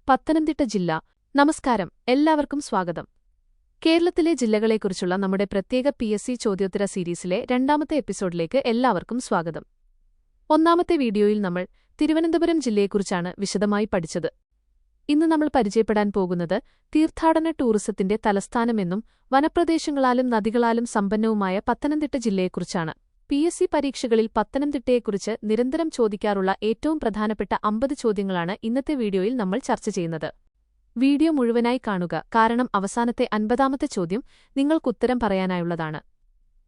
പത്തനംതിട്ട ജില്ല. നമസ്കാരം, എല്ലാവർക്കും സ്വാഗതം. കേരളത്തിലെ ജില്ലകളെക്കുറിച്ചുള്ള നമ്മുടെ പ്രത്യേക PSC ചോദ്യോത്തര സീരീസിലെ രണ്ടാമത്തെ എപ്പിസോഡിലേക്ക് എല്ലാവർക്കും സ്വാഗതം. ഒന്നാമത്തെ വീഡിയോയിൽ നമ്മൾ തിരുവനന്തപുരം ജില്ലയെക്കുറിച്ചാണ് വിശദമായി പഠിച്ചത്. ഇന്ന് നമ്മൾ പരിചയപ്പെടാൻ പോകുന്നത് തീർത്ഥാടന ടൂറിസത്തിന്റെ തലസ്ഥാനമെന്നും വനപ്രദേശങ്ങളാലും നദികളാലും സമ്പന്നവുമായ പത്തനംതിട്ട ജില്ലയെക്കുറിച്ചാണ്. PSC പരീക്ഷകളിൽ പത്തനംതിട്ടയെക്കുറിച്ച് നിരന്തരം ചോദിക്കാറുള്ള ഏറ്റവും പ്രധാനപ്പെട്ട 50 ചോദ്യങ്ങളാണ് ഇന്നത്തെ വീഡിയോയിൽ നമ്മൾ ചർച്ച ചെയ്യുന്നത്. വീഡിയോ മുഴുവനായി കാണുക, കാരണം അവസാനത്തെ 50ാമത്തെ ചോദ്യം നിങ്ങൾക്കുത്തരം പറയാനായുള്ളതാണ്.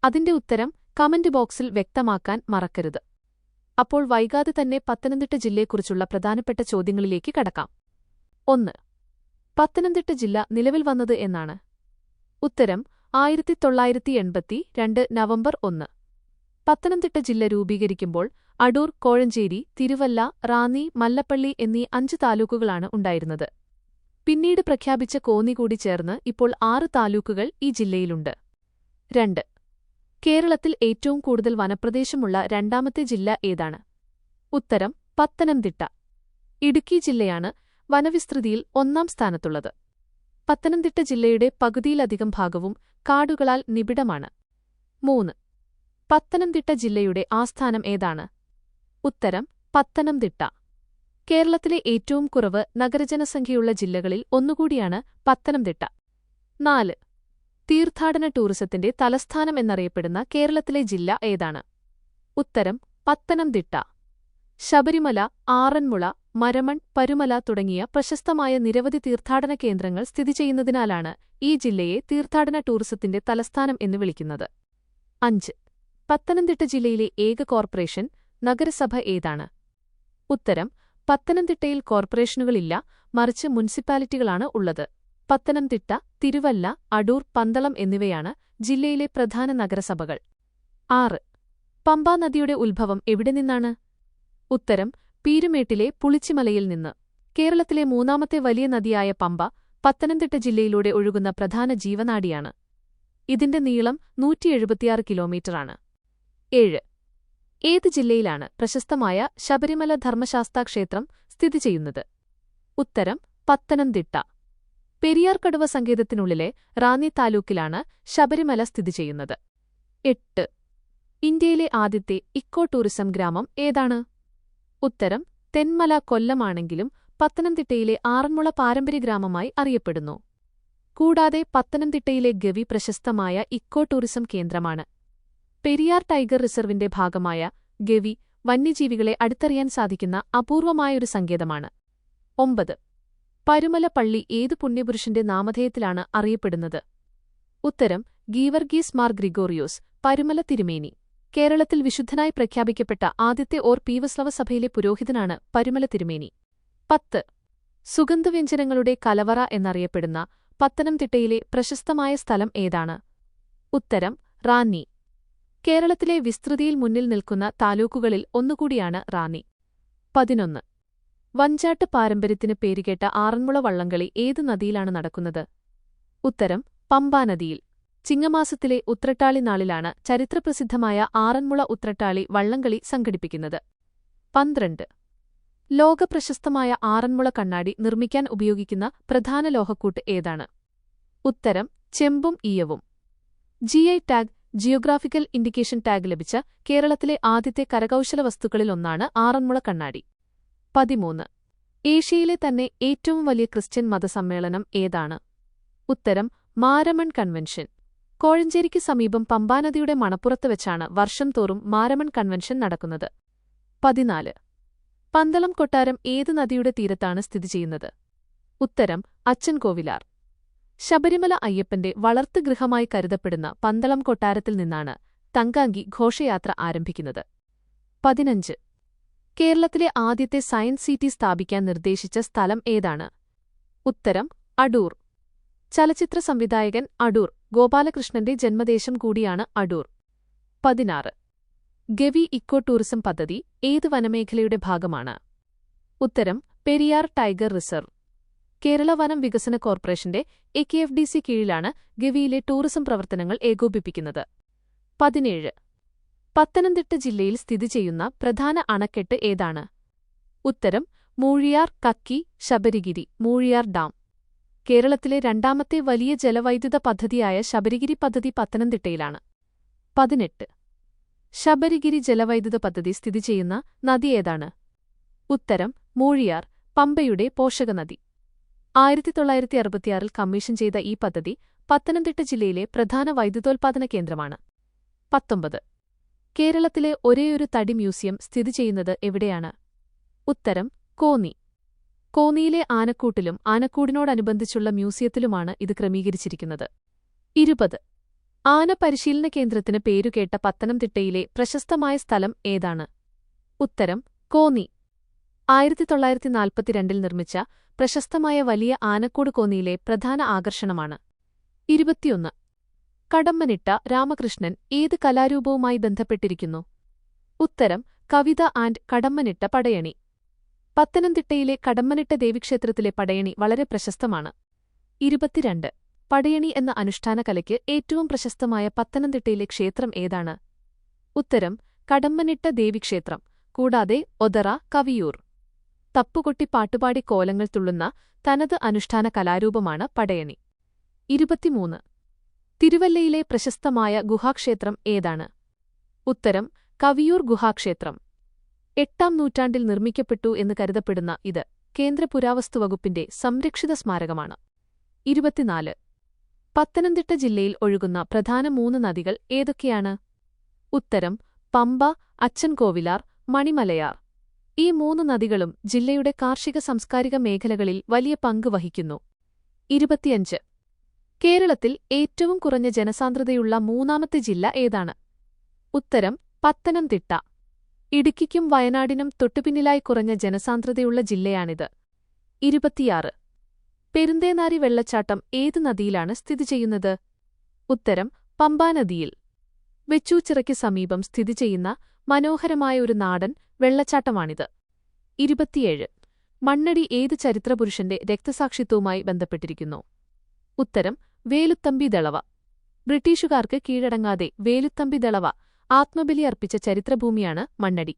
അതിന്റെ ഉത്തരം കമന്റ് ബോക്സിൽ വ്യക്തമാക്കാൻ മറക്കരുത്. അപ്പോൾ വൈകാതെ തന്നെ പത്തനംതിട്ട ജില്ലയെക്കുറിച്ചുള്ള പ്രധാനപ്പെട്ട ചോദ്യങ്ങളിലേക്ക് കടക്കാം. 1. പത്തനംതിട്ട ജില്ല നിലവിൽ വന്നത് എന്നാണ്? ഉത്തരം 1982 നവംബർ 1. പത്തനംതിട്ട ജില്ല രൂപീകരിക്കുമ്പോൾ അടൂർ, കോഴഞ്ചേരി, തിരുവല്ല, റാന്നി, മല്ലപ്പള്ളി എന്നീ 5 താലൂക്കുകളാണ് ഉണ്ടായിരുന്നത്. പിന്നീട് പ്രഖ്യാപിച്ച കോന്നി കൂടി ചേർന്ന് ഇപ്പോൾ 6 താലൂക്കുകൾ ഈ ജില്ലയിലുണ്ട്. 2. കേരളത്തിൽ ഏറ്റവും കൂടുതൽ വനപ്രദേശമുള്ള രണ്ടാമത്തെ ജില്ല ഏതാണ്? ഉത്തരം പത്തനംതിട്ട. ഇടുക്കി ജില്ലയാണ് വനവിസ്തൃതിയിൽ 1ാം സ്ഥാനത്തുള്ളത്. പത്തനംതിട്ട ജില്ലയുടെ പകുതിയിലധികം ഭാഗവും കാടുകളാൽ നിബിഡമാണ്. 3. പത്തനംതിട്ട ജില്ലയുടെ ആസ്ഥാനം ഏതാണ്? ഉത്തരം പത്തനംതിട്ട. കേരളത്തിലെ ഏറ്റവും കുറവ് നഗരജനസംഖ്യയുള്ള ജില്ലകളിൽ ഒന്നുകൂടിയാണ് പത്തനംതിട്ട. 4. തീർത്ഥാടന ടൂറിസത്തിന്റെ തലസ്ഥാനം എന്നറിയപ്പെടുന്ന കേരളത്തിലെ ജില്ല ഏതാണ്? ഉത്തരം പത്തനംതിട്ട. ശബരിമല, ആറന്മുള, മരമൺ, പരുമല തുടങ്ങിയ പ്രശസ്തമായ നിരവധി തീർത്ഥാടന കേന്ദ്രങ്ങൾ സ്ഥിതി ചെയ്യുന്നതിനാലാണ് ഈ ജില്ലയെ തീർത്ഥാടന ടൂറിസത്തിന്റെ തലസ്ഥാനം എന്ന് വിളിക്കുന്നത്. 5. പത്തനംതിട്ട ജില്ലയിലെ ഏക കോർപ്പറേഷൻ, നഗരസഭ ഏതാണ്? ഉത്തരം പത്തനംതിട്ടയിൽ കോർപ്പറേഷനുകളില്ല, മറിച്ച് മുനിസിപ്പാലിറ്റികളാണ് ഉള്ളത്. പത്തനംതിട്ട, തിരുവല്ല, അടൂർ, പന്തളം എന്നിവയാണ് ജില്ലയിലെ പ്രധാന നഗരസഭകൾ. 6. പമ്പാ നദിയുടെ ഉത്ഭവം എവിടെ നിന്നാണ്? ഉത്തരം പീരുമേട്ടിലെ പുളിച്ചിമലയിൽ നിന്ന്. കേരളത്തിലെ 3ാമത്തെ വലിയ നദിയായ പമ്പ പത്തനംതിട്ട ജില്ലയിലൂടെ ഒഴുകുന്ന പ്രധാന ജീവനാഡിയാണ്. ഇതിന്റെ നീളം 176 കിലോമീറ്ററാണ്. 7. ഏത് ജില്ലയിലാണ് പ്രശസ്തമായ ശബരിമല ധർമ്മശാസ്താ ക്ഷേത്രം സ്ഥിതി ചെയ്യുന്നത്? ഉത്തരം പത്തനംതിട്ട. പെരിയാർ കടുവ സങ്കേതത്തിനുള്ളിലെ റാന്നി താലൂക്കിലാണ് ശബരിമല സ്ഥിതി ചെയ്യുന്നത്. 8. ഇന്ത്യയിലെ ആദ്യത്തെ ഇക്കോ ടൂറിസം ഗ്രാമം ഏതാണ്? ഉത്തരം തെന്മല, കൊല്ലമാണെങ്കിലും പത്തനംതിട്ടയിലെ ആറന്മുള പാരമ്പര്യ ഗ്രാമമായി അറിയപ്പെടുന്നു. കൂടാതെ പത്തനംതിട്ടയിലെ ഗവി പ്രശസ്തമായ ഇക്കോ ടൂറിസം കേന്ദ്രമാണ്. പെരിയാർ ടൈഗർ റിസർവിന്റെ ഭാഗമായ ഗവി വന്യജീവികളെ അടുത്തറിയാൻ സാധിക്കുന്ന അപൂർവമായൊരു സങ്കേതമാണ്. 9. പരുമല പള്ളി ഏതു പുണ്യപുരുഷന്റെ നാമധേയത്തിലാണ് അറിയപ്പെടുന്നത്? ഉത്തരം ഗീവർഗീസ് മാർ ഗ്രിഗോറിയോസ് പരുമല തിരുമേനി. കേരളത്തിൽ വിശുദ്ധനായി പ്രഖ്യാപിക്കപ്പെട്ട ആദ്യത്തെ പീവസ്ലവ സഭയിലെ പുരോഹിതനാണ് പരുമല തിരുമേനി. 10. സുഗന്ധവ്യഞ്ജനങ്ങളുടെ കലവറ എന്നറിയപ്പെടുന്ന പത്തനംതിട്ടയിലെ പ്രശസ്തമായ സ്ഥലം ഏതാണ്? ഉത്തരം റാന്നി. കേരളത്തിലെ വിസ്തൃതിയിൽ മുന്നിൽ നിൽക്കുന്ന താലൂക്കുകളിൽ ഒന്നുകൂടിയാണ് റാന്നി. 11. വഞ്ചാട്ട് പാരമ്പര്യത്തിന് പേരുകേട്ട ആറന്മുള വള്ളംകളി ഏതു നദിയിലാണ് നടക്കുന്നത്? ഉത്തരം പമ്പാനദിയിൽ. ചിങ്ങമാസത്തിലെ ഉത്രട്ടാളി നാളിലാണ് ചരിത്രപ്രസിദ്ധമായ ആറന്മുള ഉത്രട്ടാളി വള്ളംകളി സംഘടിപ്പിക്കുന്നത്. 12. ലോകപ്രശസ്തമായ ആറന്മുള കണ്ണാടി നിർമ്മിക്കാൻ ഉപയോഗിക്കുന്ന പ്രധാന ലോഹക്കൂട്ട് ഏതാണ്? ഉത്തരം ചെമ്പും ഈയവും. GI tag, geographical indication tag ലഭിച്ച കേരളത്തിലെ ആദ്യത്തെ കരകൗശല വസ്തുക്കളിലൊന്നാണ് ആറന്മുള കണ്ണാടി. 13. ഏഷ്യയിലെ തന്നെ ഏറ്റവും വലിയ ക്രിസ്ത്യൻ മതസമ്മേളനം ഏതാണ്? ഉത്തരം മാരമൺ കൺവെൻഷൻ. കോഴഞ്ചേരിക്ക് സമീപം പമ്പാനദിയുടെ മണപ്പുറത്ത് വെച്ചാണ് വർഷം തോറും മാരമൺ കൺവെൻഷൻ നടക്കുന്നത്. 14. പന്തളം കൊട്ടാരം ഏത് നദിയുടെ തീരത്താണ് സ്ഥിതി ചെയ്യുന്നത്? ഉത്തരം അച്ചൻകോവിലാർ. ശബരിമല അയ്യപ്പന്റെ വളർത്തുഗൃഹമായി കരുതപ്പെടുന്ന പന്തളം കൊട്ടാരത്തിൽ നിന്നാണ് തങ്കാങ്കി ഘോഷയാത്ര ആരംഭിക്കുന്നത്. 15. കേരളത്തിലെ ആദ്യത്തെ സയൻസ് സിറ്റി സ്ഥാപിക്കാൻ നിർദ്ദേശിച്ച സ്ഥലം ഏതാണ്? ഉത്തരം അടൂർ. ചലച്ചിത്ര സംവിധായകൻ അടൂർ ഗോപാലകൃഷ്ണന്റെ ജന്മദേശം കൂടിയാണ് അടൂർ. 16. ഗവി ഇക്കോ ടൂറിസം പദ്ധതി ഏത് വനമേഖലയുടെ ഭാഗമാണ്? ഉത്തരം പെരിയാർ ടൈഗർ റിസർവ്. കേരള വനം വികസന കോർപ്പറേഷന്റെ AKFDC കീഴിലാണ് ഗവിയിലെ ടൂറിസം പ്രവർത്തനങ്ങൾ ഏകോപിപ്പിക്കുന്നത്. 17. പത്തനംതിട്ട ജില്ലയിൽ സ്ഥിതി ചെയ്യുന്ന പ്രധാന അണക്കെട്ട് ഏതാണ്? ഉത്തരം മൂഴിയാർ, കക്കി, ശബരിഗിരി. മൂഴിയാർ ഡാം കേരളത്തിലെ രണ്ടാമത്തെ വലിയ ജലവൈദ്യുത പദ്ധതിയായ ശബരിഗിരി പദ്ധതി പത്തനംതിട്ടയിലാണ്. 18. ശബരിഗിരി ജലവൈദ്യുത പദ്ധതി സ്ഥിതി ചെയ്യുന്ന നദി ഏതാണ്? ഉത്തരം മൂഴിയാർ, പമ്പയുടെ പോഷകനദി. 1966 കമ്മീഷൻ ചെയ്ത ഈ പദ്ധതി പത്തനംതിട്ട ജില്ലയിലെ പ്രധാന വൈദ്യുതോൽപാദന കേന്ദ്രമാണ്. 19. കേരളത്തിലെ ഒരേയൊരു തടി മ്യൂസിയം സ്ഥിതി ചെയ്യുന്നത് എവിടെയാണ്? ഉത്തരം കോന്നി. കോന്നിയിലെ ആനക്കൂട്ടിലും ആനക്കൂടിനോടനുബന്ധിച്ചുള്ള മ്യൂസിയത്തിലുമാണ് ഇത് ക്രമീകരിച്ചിരിക്കുന്നത്. 20. ആന പരിശീലന കേന്ദ്രത്തിന് പേരുകേട്ട പത്തനംതിട്ടയിലെ പ്രശസ്തമായ സ്ഥലം ഏതാണ്? ഉത്തരം കോന്നി. 1942 നിർമ്മിച്ച പ്രശസ്തമായ വലിയ ആനക്കൂട് കോന്നിയിലെ പ്രധാന ആകർഷണമാണ്. 21. കടമ്മനിട്ട രാമകൃഷ്ണൻ ഏത് കലാരൂപവുമായി ബന്ധപ്പെട്ടിരിക്കുന്നു? ഉത്തരം കവിത ആൻഡ് കടമ്മനിട്ട പടയണി. പത്തനംതിട്ടയിലെ കടമ്മനിട്ട ദേവീക്ഷേത്രത്തിലെ പടയണി വളരെ പ്രശസ്തമാണ്. 22. പടയണി എന്ന അനുഷ്ഠാന കലയ്ക്ക് ഏറ്റവും പ്രശസ്തമായ പത്തനംതിട്ടയിലെ ക്ഷേത്രം ഏതാണ്? ഉത്തരം കടമ്മനിട്ട ദേവീക്ഷേത്രം. കൂടാതെ ഒതറ, കവിയൂർ. തപ്പുകൊട്ടി പാട്ടുപാടി കോലങ്ങൾ തുള്ളുന്ന തനത് അനുഷ്ഠാന കലാരൂപമാണ് പടയണി. 23. തിരുവല്ലയിലെ പ്രശസ്തമായ ഗുഹാക്ഷേത്രം ഏതാണ്? ഉത്തരം കവിയൂർ ഗുഹാക്ഷേത്രം. 8ാം നൂറ്റാണ്ടിൽ നിർമ്മിക്കപ്പെട്ടു എന്ന് കരുതപ്പെടുന്ന ഇത് കേന്ദ്ര പുരാവസ്തുവകുപ്പിന്റെ സംരക്ഷിത സ്മാരകമാണ്. 24. പത്തനംതിട്ട ജില്ലയിൽ ഒഴുകുന്ന പ്രധാന 3 നദികൾ ഏതൊക്കെയാണ്? ഉത്തരം പമ്പ, അച്ചൻകോവിലാർ, മണിമലയാർ. ഈ 3 നദികളും ജില്ലയുടെ കാർഷിക സാംസ്കാരിക മേഖലകളിൽ വലിയ പങ്ക് വഹിക്കുന്നു. 25. കേരളത്തിൽ ഏറ്റവും കുറഞ്ഞ ജനസാന്ദ്രതയുള്ള 3ാമത്തെ ജില്ല ഏതാണ്? ഉത്തരം പത്തനംതിട്ട. ഇടുക്കിക്കും വയനാടിനും തൊട്ടുപിന്നിലായി കുറഞ്ഞ ജനസാന്ദ്രതയുള്ള ജില്ലയാണിത്. 26. പെരുന്തേനാരി വെള്ളച്ചാട്ടം ഏത് നദിയിലാണ് സ്ഥിതി ചെയ്യുന്നത്? ഉത്തരം പമ്പാനദിയിൽ. വെച്ചൂച്ചിറയ്ക്ക് സമീപം സ്ഥിതി ചെയ്യുന്ന മനോഹരമായ ഒരു നാടൻ വെള്ളച്ചാട്ടമാണിത്. 27. മണ്ണടി ഏത് ചരിത്രപുരുഷന്റെ രക്തസാക്ഷിത്വവുമായി ബന്ധപ്പെട്ടിരിക്കുന്നു? ഉത്തരം വേലുത്തമ്പി ദളവ. ബ്രിട്ടീഷുകാർക്ക് കീഴടങ്ങാതെ വേലുത്തമ്പി ദളവ ആത്മബലി അർപ്പിച്ച ചരിത്രഭൂമിയാണ് മണ്ണടി.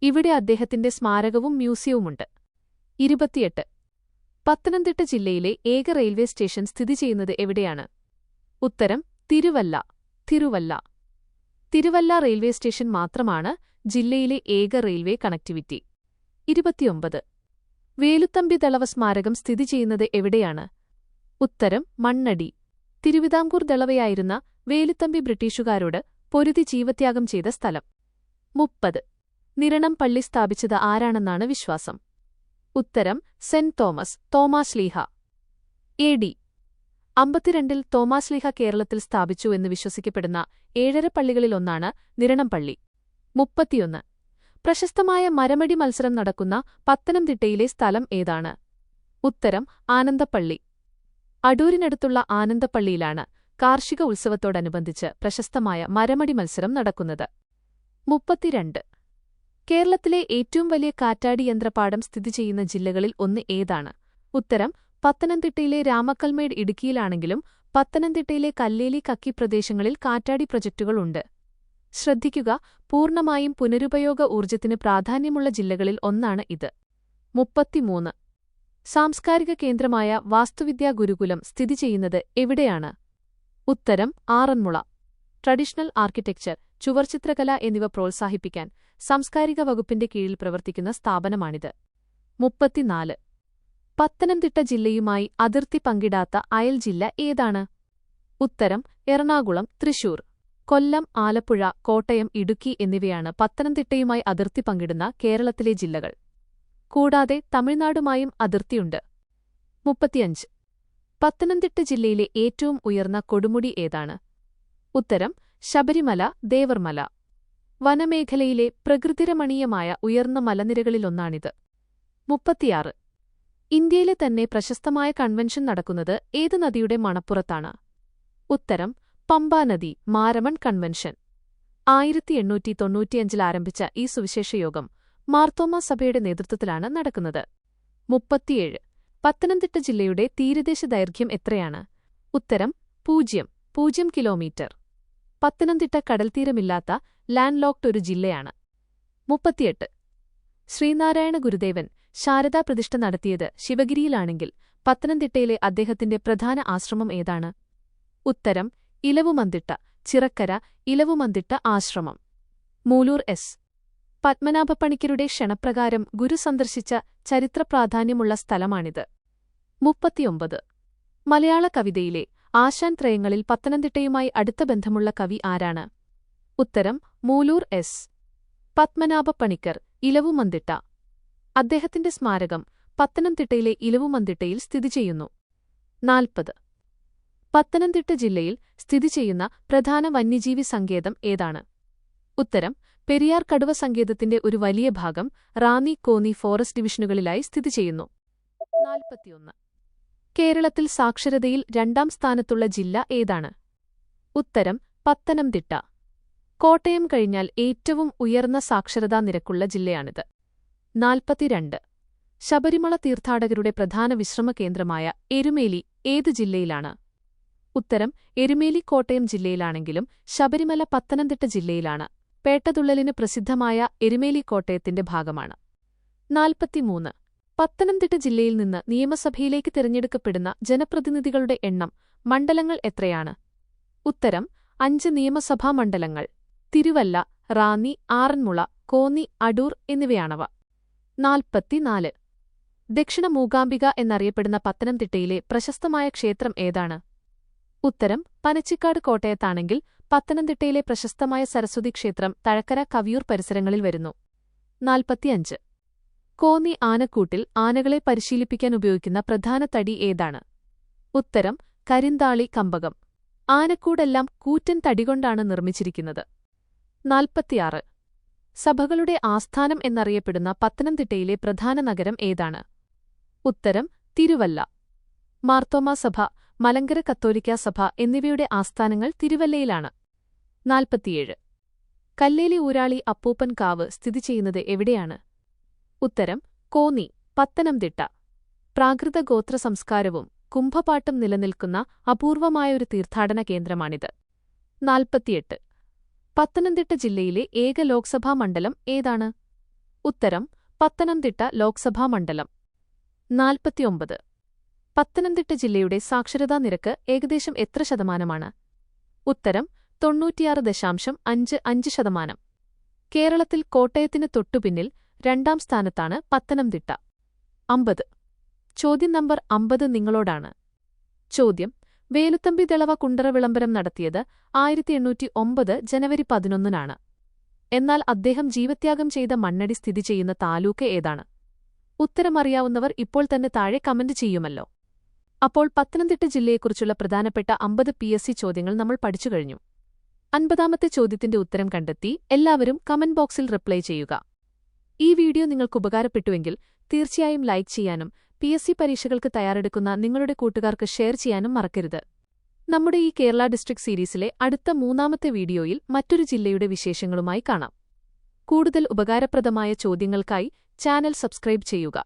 ഇവിടെ അദ്ദേഹത്തിന്റെ സ്മാരകവും മ്യൂസിയവുമുണ്ട്. 28. പത്തനംതിട്ട ജില്ലയിലെ ഏക റെയിൽവേ സ്റ്റേഷൻ സ്ഥിതി ചെയ്യുന്നത് എവിടെയാണ്? ഉത്തരം തിരുവല്ല. തിരുവല്ല റെയിൽവേ സ്റ്റേഷൻ മാത്രമാണ് ജില്ലയിലെ ഏക റെയിൽവേ കണക്ടിവിറ്റി. 29. വേലുത്തമ്പി ദളവ സ്മാരകം സ്ഥിതി ചെയ്യുന്നത് എവിടെയാണ്? ഉത്തരം മണ്ണടി. തിരുവിതാംകൂർ ദളവയായിരുന്ന വേലുത്തമ്പി ബ്രിട്ടീഷുകാരോട് പൊരുതി ജീവത്യാഗം ചെയ്ത സ്ഥലം. 30. നിരണം പള്ളി സ്ഥാപിച്ചത് ആരാണെന്നാണ് വിശ്വാസം? ഉത്തരം സെന്റ് തോമാശ്ലീഹ. AD 52 തോമാശ്ലീഹ കേരളത്തിൽ സ്ഥാപിച്ചു എന്ന് വിശ്വസിക്കപ്പെടുന്ന 7 പള്ളികളിലൊന്നാണ് നിരണം പള്ളി. 31. പ്രശസ്തമായ മരമടി മത്സരം നടക്കുന്ന പത്തനംതിട്ടയിലെ സ്ഥലം ഏതാണ്? ഉത്തരം ആനന്ദപ്പള്ളി. അടൂരിനടുത്തുള്ള ആനന്ദപ്പള്ളിയിലാണ് കാർഷിക ഉത്സവത്തോടനുബന്ധിച്ച് പ്രശസ്തമായ മരമടി മത്സരം നടക്കുന്നത്. 32. കേരളത്തിലെ ഏറ്റവും വലിയ കാറ്റാടി യന്ത്രപ്പാടം സ്ഥിതി ചെയ്യുന്ന ജില്ലകളിൽ ഒന്ന് ഏതാണ്? ഉത്തരം പത്തനംതിട്ടയിലെ രാമക്കൽമേട് ഇടുക്കിയിലാണെങ്കിലും പത്തനംതിട്ടയിലെ കല്ലേലി, കക്കി പ്രദേശങ്ങളിൽ കാറ്റാടി പ്രൊജക്ടുകളുണ്ട്. ശ്രദ്ധിക്കുക, പൂർണ്ണമായും പുനരുപയോഗ ഊർജ്ജത്തിന് പ്രാധാന്യമുള്ള ജില്ലകളിൽ ഒന്നാണ് ഇത്. 33. സാംസ്കാരിക കേന്ദ്രമായ വാസ്തുവിദ്യാ ഗുരുകുലം സ്ഥിതി ചെയ്യുന്നത് എവിടെയാണ്? ഉത്തരം ആറന്മുള. ട്രഡീഷണൽ ആർക്കിടെക്ചർ, ചുവർച്ചിത്രകല എന്നിവ പ്രോത്സാഹിപ്പിക്കാൻ സാംസ്കാരിക വകുപ്പിന്റെ കീഴിൽ പ്രവർത്തിക്കുന്ന സ്ഥാപനമാണിത്. 34. പത്തനംതിട്ട ജില്ലയുമായി അതിർത്തി പങ്കിടാത്ത അയൽ ജില്ല ഏതാണ്? ഉത്തരം എറണാകുളം, തൃശൂർ. കൊല്ലം, ആലപ്പുഴ, കോട്ടയം, ഇടുക്കി എന്നിവയാണ് പത്തനംതിട്ടയുമായി അതിർത്തി പങ്കിടുന്ന കേരളത്തിലെ ജില്ലകൾ. കൂടാതെ തമിഴ്നാടുമായും അതിർത്തിയുണ്ട്. 35. പത്തനംതിട്ട ജില്ലയിലെ ഏറ്റവും ഉയർന്ന കൊടുമുടി ഏതാണ്? ഉത്തരം ശബരിമല, ദേവർമല. വനമേഖലയിലെ പ്രകൃതിരമണീയമായ ഉയർന്ന മലനിരകളിലൊന്നാണിത്. 36. ഇന്ത്യയിലെ തന്നെ പ്രശസ്തമായ കൺവെൻഷൻ നടക്കുന്നത് ഏത് നദിയുടെ മണപ്പുറത്താണ്? ഉത്തരം പമ്പാനദി, മാരമൺ കൺവെൻഷൻ. 1895 ആരംഭിച്ച ഈ സുവിശേഷയോഗം മാർത്തോമാ സഭയുടെ നേതൃത്വത്തിലാണ് നടക്കുന്നത്. 37. പത്തനംതിട്ട ജില്ലയുടെ തീരദേശ ദൈർഘ്യം എത്രയാണ്? ഉത്തരം 0 കിലോമീറ്റർ. പത്തനംതിട്ട കടൽത്തീരമില്ലാത്ത ലാൻഡ് ലോക്ഡ് ഒരു ജില്ലയാണ്. 38. ശ്രീനാരായണ ഗുരുദേവൻ ശാരദാ പ്രതിഷ്ഠ നടത്തിയത് ശിവഗിരിയിലാണെങ്കിൽ പത്തനംതിട്ടയിലെ അദ്ദേഹത്തിന്റെ പ്രധാന ആശ്രമം ഏതാണ്? ഉത്തരം ഇലവുമന്തിട്ട, ചിറക്കര ഇലവുമന്തിട്ട ആശ്രമം. മൂലൂർ എസ്. പത്മനാഭപ്പണിക്കരുടെ ക്ഷണപ്രകാരം ഗുരു സന്ദർശിച്ച ചരിത്രപ്രാധാന്യമുള്ള സ്ഥലമാണിത്. 39. മലയാള കവിതയിലെ ആശാൻ ത്രയങ്ങളിൽ പത്തനംതിട്ടയുമായി അടുത്ത ബന്ധമുള്ള കവി ആരാണ്? ഉത്തരം മൂലൂർ എസ്. പത്മനാഭപ്പണിക്കർ, ഇലവുമന്തിട്ട. അദ്ദേഹത്തിന്റെ സ്മാരകം പത്തനംതിട്ടയിലെ ഇലവുമന്തിട്ടയിൽ സ്ഥിതിചെയ്യുന്നു. 40. പത്തനംതിട്ട ജില്ലയിൽ സ്ഥിതിചെയ്യുന്ന പ്രധാന വന്യജീവി സങ്കേതം ഏതാണ്? ഉത്തരം പെരിയാർ കടുവ സങ്കേതത്തിന്റെ ഒരു വലിയ ഭാഗം റാന്നി, കോന്നി ഫോറസ്റ്റ് ഡിവിഷനുകളിലായി സ്ഥിതിചെയ്യുന്നു. 41. കേരളത്തിൽ സാക്ഷരതയിൽ 2ാം സ്ഥാനത്തുള്ള ജില്ല ഏതാണ്? ഉത്തരം പത്തനംതിട്ട. കോട്ടയം കഴിഞ്ഞാൽ ഏറ്റവും ഉയർന്ന സാക്ഷരതാ നിരക്കുള്ള ജില്ലയാണിത്. 42. ശബരിമല തീർത്ഥാടകരുടെ പ്രധാന വിശ്രമ കേന്ദ്രമായ എരുമേലി ഏതു ജില്ലയിലാണ്? ഉത്തരം എരുമേലി കോട്ടയം ജില്ലയിലാണെങ്കിലും ശബരിമല പത്തനംതിട്ട ജില്ലയിലാണ്. പേട്ടതുള്ളലിന് പ്രസിദ്ധമായ എരുമേലി കോട്ടയത്തിന്റെ ഭാഗമാണ്. 43. പത്തനംതിട്ട ജില്ലയിൽ നിന്ന് നിയമസഭയിലേക്ക് തിരഞ്ഞെടുക്കപ്പെടുന്ന ജനപ്രതിനിധികളുടെ എണ്ണം മണ്ഡലങ്ങൾ എത്രയാണ്? ഉത്തരം 5 നിയമസഭാ മണ്ഡലങ്ങൾ. തിരുവല്ല, റാന്നി, ആറന്മുള, കോന്നി, അടൂർ എന്നിവയാണവ. 44. ദക്ഷിണ മൂകാംബിക എന്നറിയപ്പെടുന്ന പത്തനംതിട്ടയിലെ പ്രശസ്തമായ ക്ഷേത്രം ഏതാണ്? ഉത്തരം പനച്ചിക്കാട് കോട്ടയത്താണെങ്കിൽ പത്തനംതിട്ടയിലെ പ്രശസ്തമായ സരസ്വതി ക്ഷേത്രം തഴക്കര, കവിയൂർ പരിസരങ്ങളിൽ വരുന്നു. 45. കോന്നി ആനക്കൂട്ടിൽ ആനകളെ പരിശീലിപ്പിക്കാൻ ഉപയോഗിക്കുന്ന പ്രധാന തടി ഏതാണ്? ഉത്തരം കരിന്താളി കമ്പകം. ആനക്കൂടെല്ലാം കൂറ്റൻ തടികൊണ്ടാണ് നിർമ്മിച്ചിരിക്കുന്നത്. 46. സഭകളുടെ ആസ്ഥാനം എന്നറിയപ്പെടുന്ന പത്തനംതിട്ടയിലെ പ്രധാന നഗരം ഏതാണ്? ഉത്തരം തിരുവല്ല. മാർത്തോമാ സഭ, മലങ്കര കത്തോലിക്കാ സഭ എന്നിവയുടെ ആസ്ഥാനങ്ങൾ തിരുവല്ലയിലാണ്. 47. കല്ലേലി ഊരാളി അപ്പൂപ്പൻ കാവ് സ്ഥിതിചെയ്യുന്നത് എവിടെയാണ്? ഉത്തരം കോന്നി, പത്തനംതിട്ട. പ്രാകൃത ഗോത്ര സംസ്കാരവും കുംഭപാട്ടും നിലനിൽക്കുന്ന അപൂർവമായൊരു തീർത്ഥാടന കേന്ദ്രമാണിത്. 48. പത്തനംതിട്ട ജില്ലയിലെ ഏക ലോക്സഭാ മണ്ഡലം ഏതാണ്? ഉത്തരം പത്തനംതിട്ട ലോക്സഭാ മണ്ഡലം. 49. പത്തനംതിട്ട ജില്ലയുടെ സാക്ഷരതാ നിരക്ക് ഏകദേശം എത്ര ശതമാനമാണ്? ഉത്തരം 96.55%. കേരളത്തിൽ കോട്ടയത്തിന് തൊട്ടുപിന്നിൽ 2ാം സ്ഥാനത്താണ് പത്തനംതിട്ട. 50. ചോദ്യം നമ്പർ 50 നിങ്ങളോടാണ്. ചോദ്യം: വേലുത്തമ്പി ദളവ കുണ്ടറ വിളംബരം നടത്തിയത് 1809 ജനുവരി 11-നാണ്. എന്നാൽ അദ്ദേഹം ജീവത്യാഗം ചെയ്ത മണ്ണടി സ്ഥിതി ചെയ്യുന്ന താലൂക്ക് ഏതാണ്? ഉത്തരമറിയാവുന്നവർ ഇപ്പോൾ തന്നെ താഴെ കമന്റ് ചെയ്യുമല്ലോ. അപ്പോൾ പത്തനംതിട്ട ജില്ലയെക്കുറിച്ചുള്ള പ്രധാനപ്പെട്ട 50 PSC ചോദ്യങ്ങൾ നമ്മൾ പഠിച്ചു കഴിഞ്ഞു. 50ാമത്തെ ചോദ്യത്തിന്റെ ഉത്തരം കണ്ടെത്തി എല്ലാവരും കമന്റ് ബോക്സിൽ റിപ്ലൈ ചെയ്യുക. ഈ വീഡിയോ നിങ്ങൾക്ക് ഉപകാരപ്പെട്ടുവെങ്കിൽ തീർച്ചയായും ലൈക്ക് ചെയ്യാനും PSC പരീക്ഷകൾക്ക് തയ്യാറെടുക്കുന്ന നിങ്ങളുടെ കൂട്ടുകാർക്ക് ഷെയർ ചെയ്യാനും മറക്കരുത്. നമ്മുടെ ഈ കേരള ഡിസ്ട്രിക്ട് സീരീസിലെ അടുത്ത 3ാമത്തെ വീഡിയോയിൽ മറ്റൊരു ജില്ലയുടെ വിശേഷങ്ങളുമായി കാണാം. കൂടുതൽ ഉപകാരപ്രദമായ ചോദ്യങ്ങൾക്കായി ചാനൽ സബ്സ്ക്രൈബ് ചെയ്യുക.